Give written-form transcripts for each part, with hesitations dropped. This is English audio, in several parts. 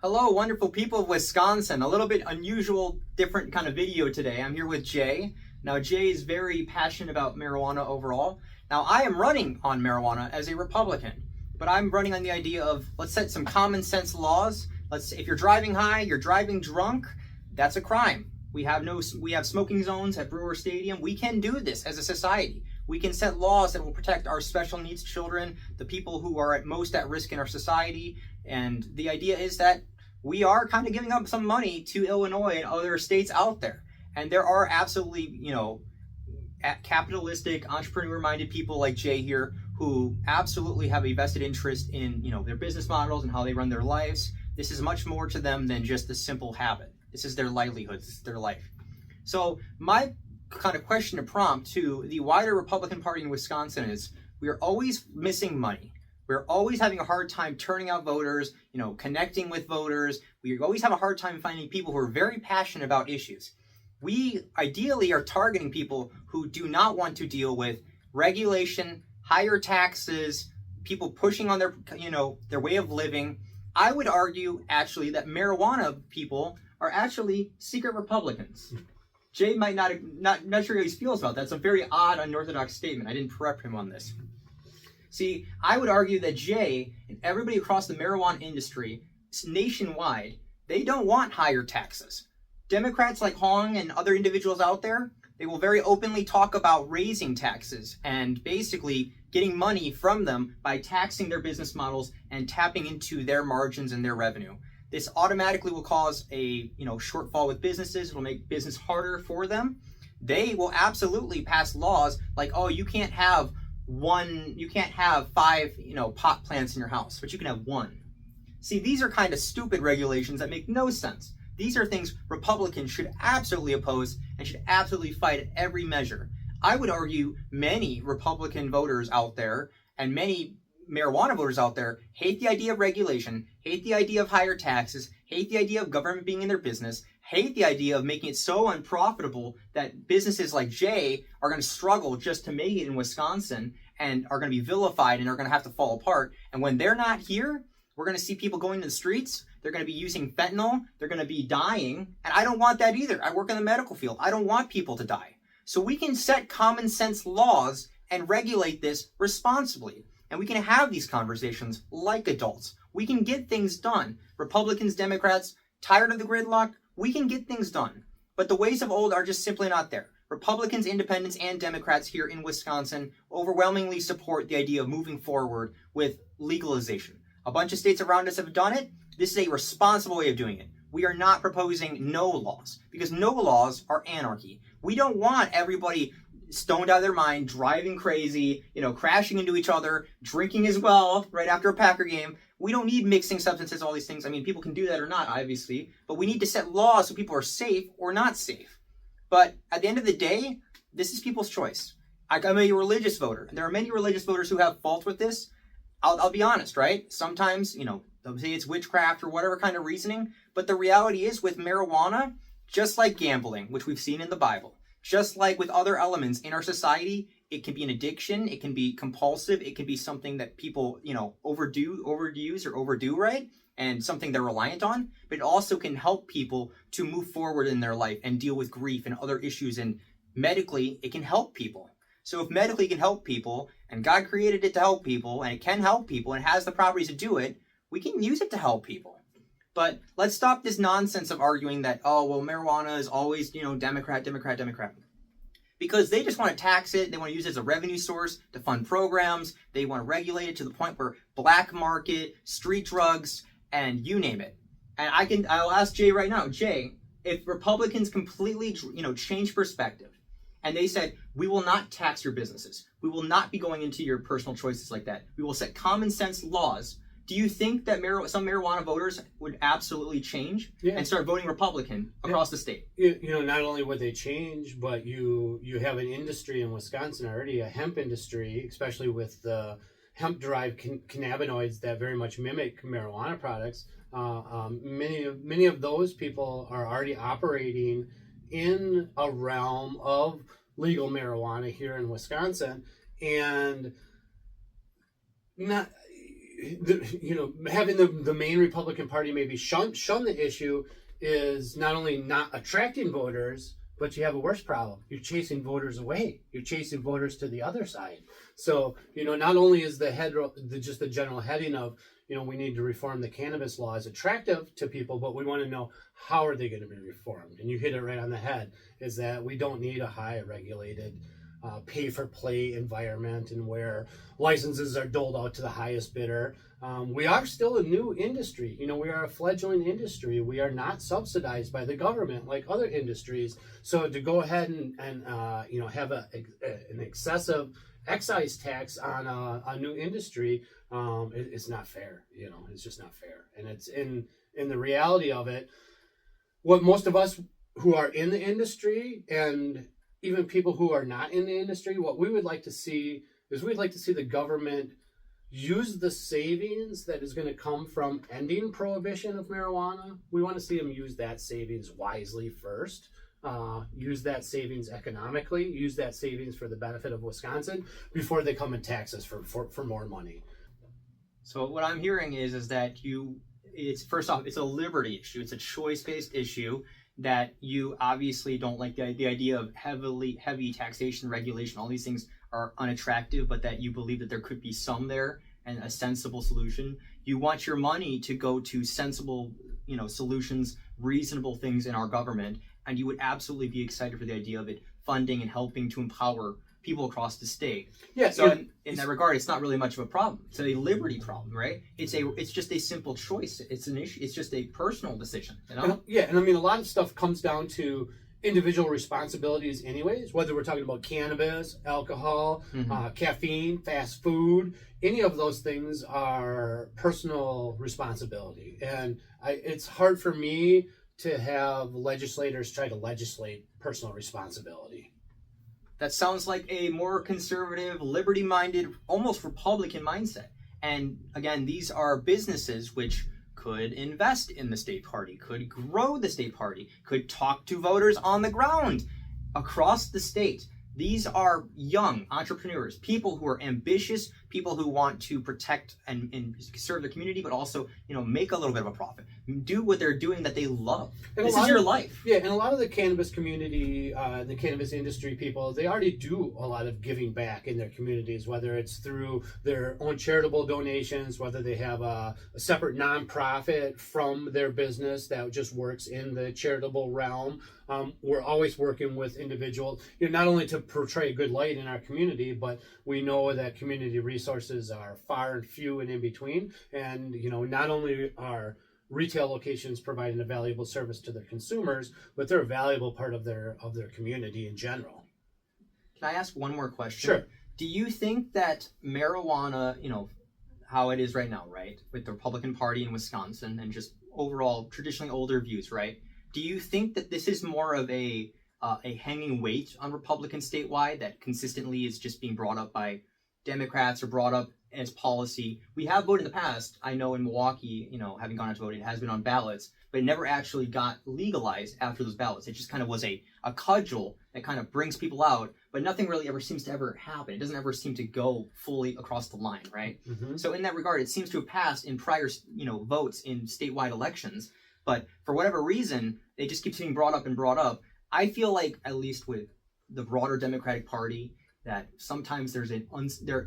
Hello, wonderful people of Wisconsin. A little bit unusual, different kind of video today. I'm here with Jay. Now, Jay is very passionate about marijuana overall. Now, I am running on marijuana as a Republican, but I'm running on the idea of let's set some common sense laws. If you're driving high, you're driving drunk, that's a crime. We have smoking zones at Brewer Stadium. We can do this as a society. We can set laws that will protect our special needs children, the people who are most at risk in our society. And the idea is that we are kind of giving up some money to Illinois and other states out there. And there are absolutely, capitalistic, entrepreneur-minded people like Jay here who absolutely have a vested interest in, their business models and how they run their lives. This is much more to them than just a simple habit. This is their livelihood. This is their life. So my kind of question to prompt to the wider Republican Party in Wisconsin is, we are always missing money. We're always having a hard time turning out voters, connecting with voters. We always have a hard time finding people who are very passionate about issues. We ideally are targeting people who do not want to deal with regulation, higher taxes, people pushing on their way of living. I would argue actually that marijuana people are actually secret Republicans. Jay might not sure how he feels about that. That's a very odd, unorthodox statement. I didn't prep him on this. See, I would argue that Jay and everybody across the marijuana industry nationwide, they don't want higher taxes. Democrats like Hong and other individuals out there, they will very openly talk about raising taxes and basically getting money from them by taxing their business models and tapping into their margins and their revenue. This automatically will cause a shortfall with businesses. It will make business harder for them. They will absolutely pass laws like, oh, you can't have 5 pot plants in your house, but you can have 1. See, these are kind of stupid regulations that make no sense. These are things Republicans should absolutely oppose and should absolutely fight at every measure. I would argue many Republican voters out there and many marijuana voters out there hate the idea of regulation, hate the idea of higher taxes, hate the idea of government being in their business, hate the idea of making it so unprofitable that businesses like Jay are going to struggle just to make it in Wisconsin and are going to be vilified and are going to have to fall apart. And when they're not here, we're going to see people going to the streets. They're going to be using fentanyl. They're going to be dying. And I don't want that either. I work in the medical field. I don't want people to die. So we can set common sense laws and regulate this responsibly. And we can have these conversations like adults. We can get things done. Republicans, Democrats, tired of the gridlock? We can get things done. But the ways of old are just simply not there. Republicans, independents, and Democrats here in Wisconsin overwhelmingly support the idea of moving forward with legalization. A bunch of states around us have done it. This is a responsible way of doing it. We are not proposing no laws, because no laws are anarchy. We don't want everybody stoned out of their mind, driving crazy, crashing into each other, drinking as well right after a Packer game. We don't need mixing substances, all these things. I mean, people can do that or not, obviously, but we need to set laws so people are safe or not safe. But at the end of the day, this is people's choice. I'm a religious voter, and there are many religious voters who have fault with this. I'll be honest, right? Sometimes, they'll say it's witchcraft or whatever kind of reasoning, but the reality is with marijuana, just like gambling, which we've seen in the Bible, just like with other elements in our society, it can be an addiction, it can be compulsive, it can be something that people, overuse or overdo, right? And something they're reliant on, but it also can help people to move forward in their life and deal with grief and other issues, and medically, it can help people. So if medically it can help people, and God created it to help people, and it can help people, and it has the properties to do it, we can use it to help people. But let's stop this nonsense of arguing that, marijuana is always, Democrat. Because they just want to tax it, they want to use it as a revenue source to fund programs, they want to regulate it to the point where black market, street drugs, and you name it. And I'll ask Jay right now, Jay, if Republicans completely, change perspective, and they said, we will not tax your businesses, we will not be going into your personal choices like that, we will set common sense laws, do you think that some marijuana voters would absolutely change and start voting Republican across the state? Not only would they change, but you have an industry in Wisconsin already, a hemp industry, especially with the hemp-derived cannabinoids that very much mimic marijuana products. Many of those people are already operating in a realm of legal marijuana here in Wisconsin, and having the main Republican Party maybe shun the issue is not only not attracting voters, but you have a worse problem. You're chasing voters away. You're chasing voters to the other side. So, not only is just the general heading of, we need to reform the cannabis laws attractive to people, but we want to know how are they going to be reformed. And you hit it right on the head, is that we don't need a high regulated pay-for-play environment and where licenses are doled out to the highest bidder. We are still a new industry. We are a fledgling industry. We are not subsidized by the government like other industries. So to go ahead and have an excessive excise tax on a new industry, it's not fair. It's just not fair. And it's in the reality of it, what most of us who are in the industry and even people who are not in the industry, what we would like to see is we'd like to see the government use the savings that is going to come from ending prohibition of marijuana. We want to see them use that savings wisely first, use that savings economically, use that savings for the benefit of Wisconsin before they come and tax us for more money. So what I'm hearing is that it's first off, it's a liberty issue. It's a choice-based issue that you obviously don't like the idea of heavy taxation, regulation. All these things are unattractive, but that you believe that there could be some there and a sensible solution. You want your money to go to sensible, solutions, reasonable things in our government, and you would absolutely be excited for the idea of it funding and helping to empower people across the state. Yeah. So in that regard, it's not really much of a problem. It's a liberty problem, right? It's just a simple choice. It's an issue. It's just a personal decision. And I mean, a lot of stuff comes down to individual responsibilities anyways, whether we're talking about cannabis, alcohol, caffeine, fast food. Any of those things are personal responsibility. And it's hard for me to have legislators try to legislate personal responsibility. That sounds like a more conservative, liberty-minded, almost Republican mindset. And again, these are businesses which could invest in the state party, could grow the state party, could talk to voters on the ground across the state. These are young entrepreneurs, people who are ambitious, people who want to protect and serve their community, but also, make a little bit of a profit. Do what they're doing that they love. This is your life. Yeah, and a lot of the cannabis community, the cannabis industry people, they already do a lot of giving back in their communities, whether it's through their own charitable donations, whether they have a separate nonprofit from their business that just works in the charitable realm. We're always working with individuals, not only to portray a good light in our community, but we know that community resources are far and few and in between. And, not only are retail locations providing a valuable service to their consumers, but they're a valuable part of their community in general. Can I ask one more question? Sure. Do you think that marijuana, how it is right now, right, with the Republican Party in Wisconsin and just overall traditionally older views, right? Do you think that this is more of a hanging weight on Republicans statewide that consistently is just being brought up by Democrats or brought up as policy? We have voted in the past. I know in Milwaukee, having gone out to vote, it has been on ballots, but it never actually got legalized after those ballots. It just kind of was a cudgel that kind of brings people out, but nothing really ever seems to ever happen. It doesn't ever seem to go fully across the line, right? Mm-hmm. So in that regard, it seems to have passed in prior, votes in statewide elections, but for whatever reason, it just keeps being brought up and brought up. I feel like, at least with the broader Democratic Party, that sometimes there's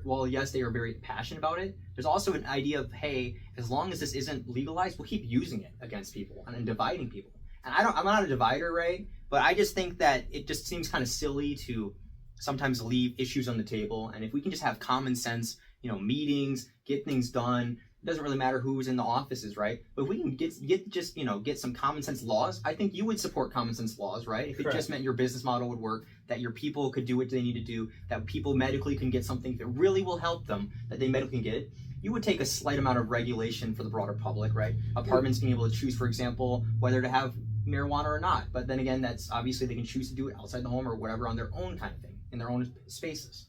while yes, they are very passionate about it, there's also an idea of, hey, as long as this isn't legalized, we'll keep using it against people and dividing people. And I'm not a divider, right? But I just think that it just seems kind of silly to sometimes leave issues on the table. And if we can just have common sense, meetings, get things done, it doesn't really matter who's in the offices, right? But if we can get some common sense laws, I think you would support common sense laws, right? If it Correct. just meant your business model would work, that your people could do what they need to do, that people medically can get something that really will help them, that they medically can get it, you would take a slight amount of regulation for the broader public, right? Apartments being able to choose, for example, whether to have marijuana or not. But then again, that's obviously they can choose to do it outside the home or whatever on their own kind of thing, in their own spaces.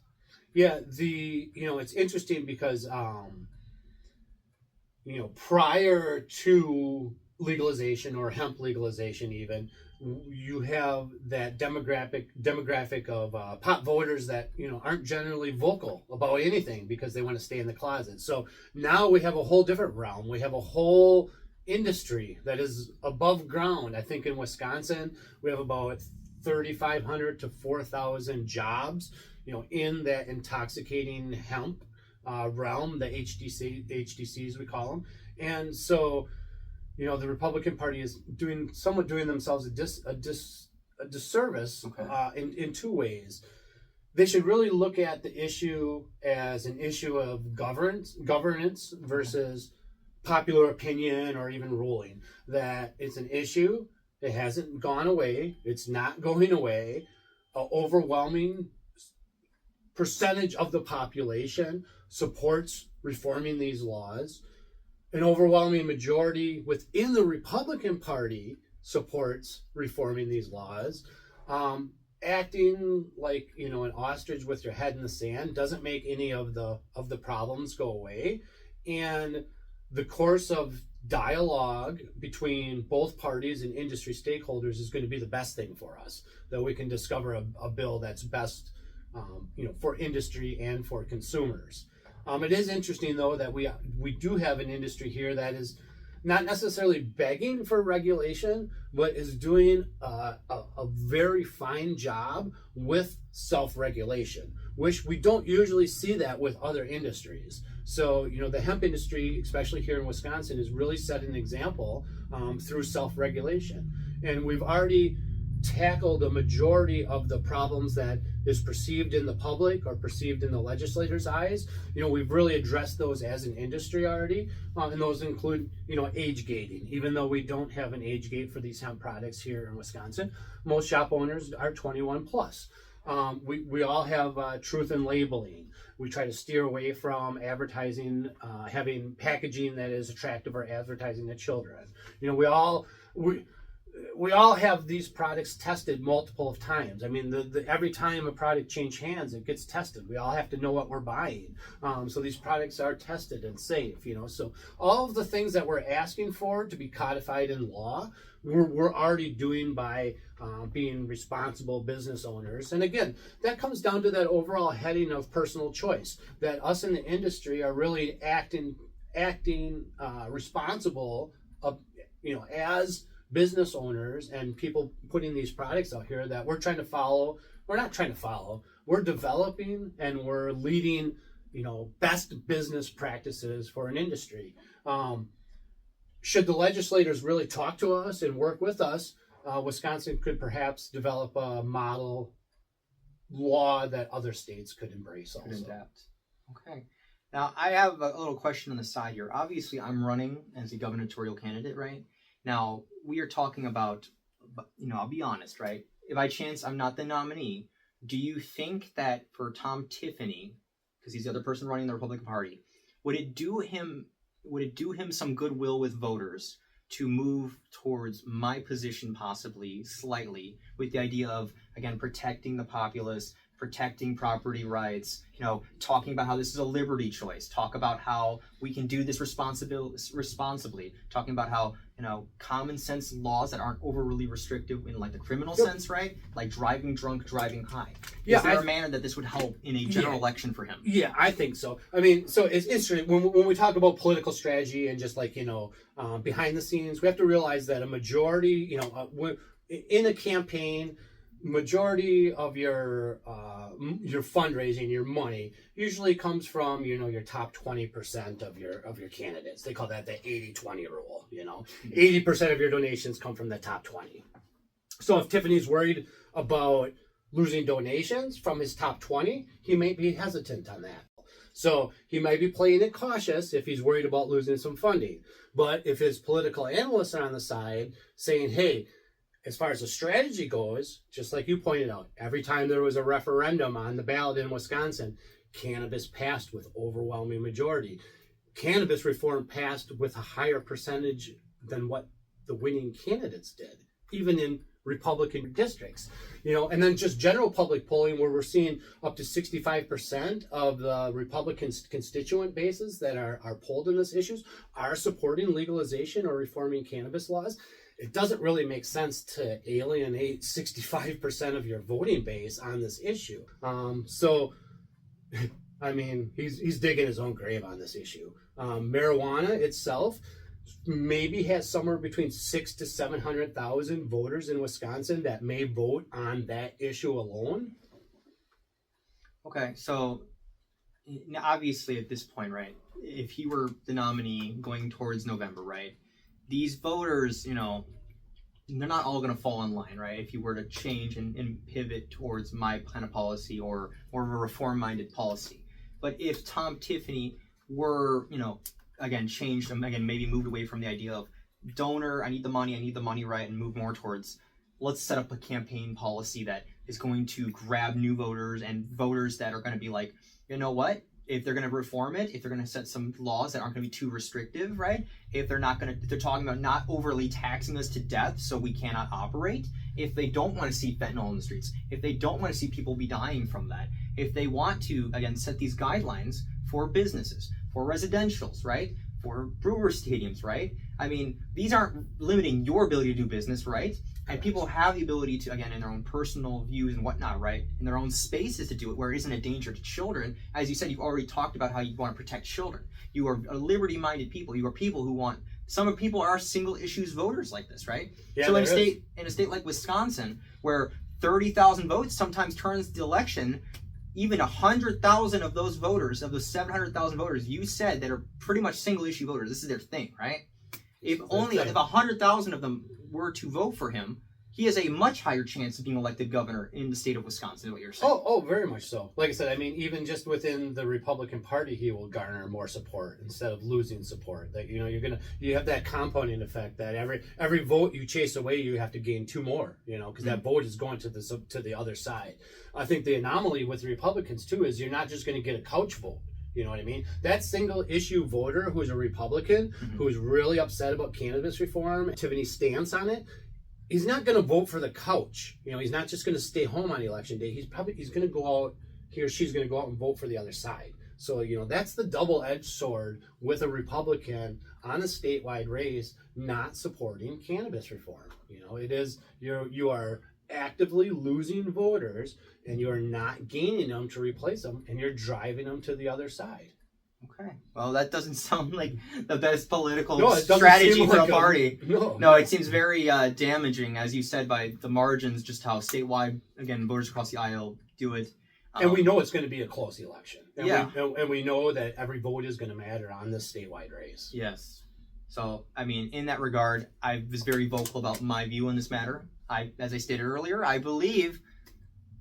Yeah, it's interesting because prior to legalization or hemp legalization even, you have that demographic of pot voters that aren't generally vocal about anything because they want to stay in the closet. So now we have a whole different realm. We have a whole industry that is above ground. I think in Wisconsin we have about 3,500 to 4,000 jobs, in that intoxicating hemp realm, the HDCs we call them. And so the Republican Party is doing themselves a disservice, in two ways. They should really look at the issue as an issue of governance versus popular opinion or even ruling. That it's an issue. It hasn't gone away. It's not going away. An overwhelming percentage of the population supports reforming these laws. An overwhelming majority within the Republican Party supports reforming these laws. Acting like an ostrich with your head in the sand doesn't make any of the problems go away. And the course of dialogue between both parties and industry stakeholders is going to be the best thing for us, that we can discover a bill that's best for industry and for consumers. It is interesting, though, that we do have an industry here that is not necessarily begging for regulation, but is doing a very fine job with self-regulation, which we don't usually see that with other industries. So, the hemp industry, especially here in Wisconsin, has really set an example through self-regulation. And we've already tackled a majority of the problems that is perceived in the public or perceived in the legislators' eyes. We've really addressed those as an industry already, and those include, age gating. Even though we don't have an age gate for these hemp products here in Wisconsin, most shop owners are 21 plus. We all have truth in labeling. We try to steer away from advertising, having packaging that is attractive or advertising to children. We all have these products tested multiple of times. I mean, every time a product changes hands, it gets tested. We all have to know what we're buying. So these products are tested and safe, So all of the things that we're asking for to be codified in law, we're already doing by being responsible business owners. And again, that comes down to that overall heading of personal choice, that us in the industry are really acting responsible, as business owners and people putting these products out here that we're not trying to follow. We're developing and we're leading, best business practices for an industry. Should the legislators really talk to us and work with us, Wisconsin could perhaps develop a model law that other states could embrace also. Could adapt. Okay. Now, I have a little question on the side here. Obviously, I'm running as a gubernatorial candidate, right? Now, we are talking about, I'll be honest, right? If by chance I'm not the nominee, do you think that for Tom Tiffany, because he's the other person running the Republican Party, would it do him some goodwill with voters to move towards my position possibly slightly, with the idea of, again, protecting the populace, protecting property rights, talking about how this is a liberty choice, talk about how we can do this responsibly, talking about how, common sense laws that aren't overly restrictive in like the criminal sense, right? Like driving drunk, driving high. Yeah, is there a manner that this would help in a general election for him? Yeah, I think so. I mean, so it's interesting when we talk about political strategy and just like, behind the scenes, we have to realize that a majority, in a campaign, majority of your fundraising, your money, usually comes from your top 20% of your candidates. They call that the 80-20 rule. 80% of your donations come from the top 20. So if Tiffany's worried about losing donations from his top 20, he may be hesitant on that. So he might be playing it cautious if he's worried about losing some funding. But if his political analysts are on the side saying, hey, as far as the strategy goes, just like you pointed out, every time there was a referendum on the ballot in Wisconsin, cannabis passed with overwhelming majority. Cannabis reform passed with a higher percentage than what the winning candidates did, even in Republican districts, and then just general public polling where we're seeing up to 65% of the Republican constituent bases that are polled in this issues are supporting legalization or reforming cannabis laws. It doesn't really make sense to alienate 65% of your voting base on this issue. I mean, he's digging his own grave on this issue. Marijuana itself maybe has somewhere between 600,000 to 700,000 voters in Wisconsin that may vote on that issue alone. Okay, so obviously at this point, right, if he were the nominee going towards November, right, these voters, they're not all going to fall in line, right? If you were to change and pivot towards my kind of policy or more of a reform-minded policy. But if Tom Tiffany were, again, changed, again, maybe moved away from the idea of donor, I need the money, right, and move more towards, let's set up a campaign policy that is going to grab new voters and voters that are going to be like, you know what? If they're going to reform it, if they're going to set some laws that aren't going to be too restrictive, right? If they're talking about not overly taxing us to death so we cannot operate, if they don't want to see fentanyl in the streets, if they don't want to see people be dying from that, if they want to, again, set these guidelines for businesses, for residentials, right? For brewer stadiums, right? I mean, these aren't limiting your ability to do business, right? And people have the ability to, again, in their own personal views and whatnot, right? In their own spaces to do it where it isn't a danger to children. As you said, you've already talked about how you want to protect children. You are a liberty-minded people. You are people who want, some people are single issues voters like this, right? Yeah, so in a state like Wisconsin, where 30,000 votes sometimes turns the election, even 100,000 of those voters, of those 700,000 voters, you said that are pretty much single issue voters, this is their thing, right? If 100,000 of them were to vote for him, he has a much higher chance of being elected governor in the state of Wisconsin, is what you're saying. Oh, very much so. Like I said, I mean, even just within the Republican Party, he will garner more support instead of losing support. That you have that compounding effect that every vote you chase away, you have to gain two more. Because that vote is going to the other side. I think the anomaly with the Republicans too is you're not just going to get a couch vote. You know what I mean? That single issue voter who's a Republican, who's really upset about cannabis reform, Tiffany's stance on it, he's not going to vote for the couch. He's not just going to stay home on election day. He's going to go out, he or she's going to go out and vote for the other side. So, that's the double-edged sword with a Republican on a statewide race not supporting cannabis reform. It is, you are actively losing voters and you're not gaining them to replace them, and you're driving them to the other side. Okay. Well, that doesn't sound like the best political strategy for a party. No, it seems very damaging, as you said, by the margins, just how statewide, again, voters across the aisle do it. And we know it's going to be a close election. And we know that every vote is going to matter on this statewide race. Yes. So, I mean, in that regard, I was very vocal about my view on this matter. As I stated earlier,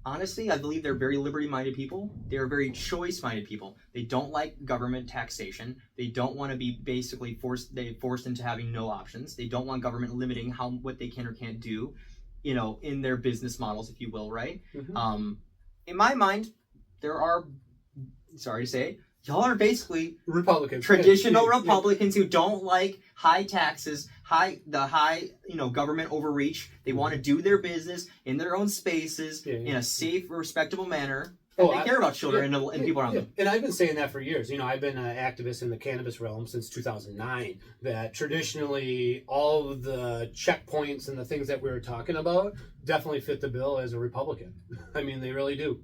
honestly, I believe they're very liberty-minded people. They're very choice-minded people. They don't like government taxation. They don't want to be basically forced into having no options. They don't want government limiting what they can or can't do, in their business models, if you will, right? In my mind, there are, sorry to say it, y'all are basically Republicans, traditional Republicans who don't like high taxes, government overreach. They want to do their business in their own spaces in a safe, respectable manner. And they care about children and people around them. And I've been saying that for years. I've been an activist in the cannabis realm since 2009. That traditionally, all of the checkpoints and the things that we were talking about definitely fit the bill as a Republican. I mean, they really do.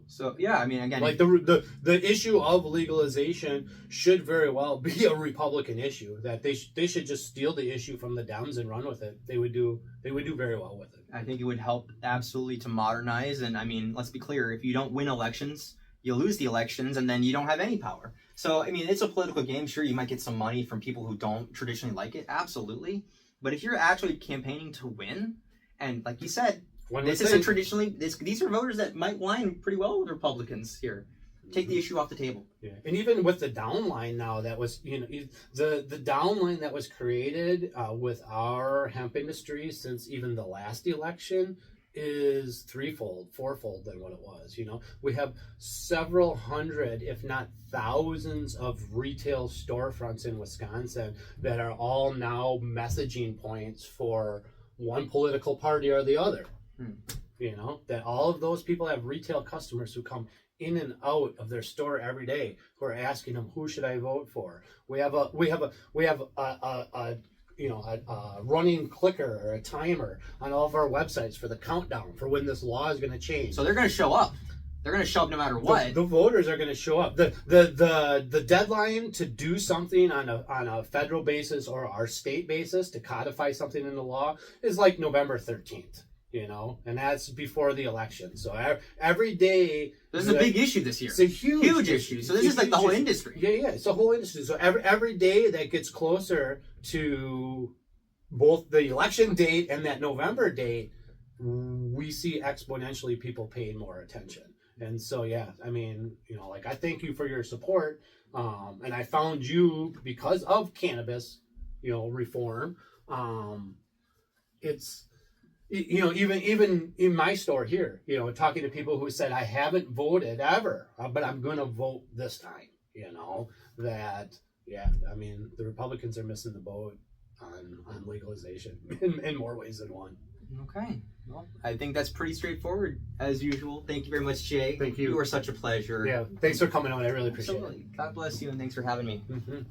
So yeah, I mean, again, like the issue of legalization should very well be a Republican issue. That they should just steal the issue from the Dems and run with it. They would do very well with it. I think it would help absolutely to modernize. And I mean, let's be clear: if you don't win elections, you lose the elections, and then you don't have any power. So I mean, it's a political game. Sure, you might get some money from people who don't traditionally like it, absolutely. But if you're actually campaigning to win, and like you said, these are voters that might line pretty well with Republicans here. Take the issue off the table. Yeah, and even with the downline now, that was the downline that was created with our hemp industry since even the last election is fourfold than what it was. We have several hundred, if not thousands, of retail storefronts in Wisconsin that are all now messaging points for one political party or the other. Hmm. You know, that all of those people have retail customers who come in and out of their store every day who are asking them, who should I vote for? We have a running clicker or a timer on all of our websites for the countdown for when this law is going to change. So they're going to show up. They're going to show up no matter what. The voters are going to show up. The deadline to do something on a federal basis or our state basis to codify something in the law is like November 13th. You know, and that's before the election. So every day, this is a big issue this year. It's a huge issue. So this is like the whole industry. Yeah, it's a whole industry. So every day that gets closer to both the election date and that November date, we see exponentially people paying more attention. And so, yeah, I mean, you know, like, I thank you for your support. And I found you because of cannabis, you know, reform. It's, you know, even in my store here, you know, talking to people who said, I haven't voted ever, but I'm going to vote this time, you know, that, yeah, I mean, the Republicans are missing the boat on legalization in more ways than one. Okay. Well, I think that's pretty straightforward, as usual. Thank you very much, Jay. Thank you. You are such a pleasure. Yeah, thanks for coming on. I really appreciate Absolutely. God bless you, and thanks for having me. it.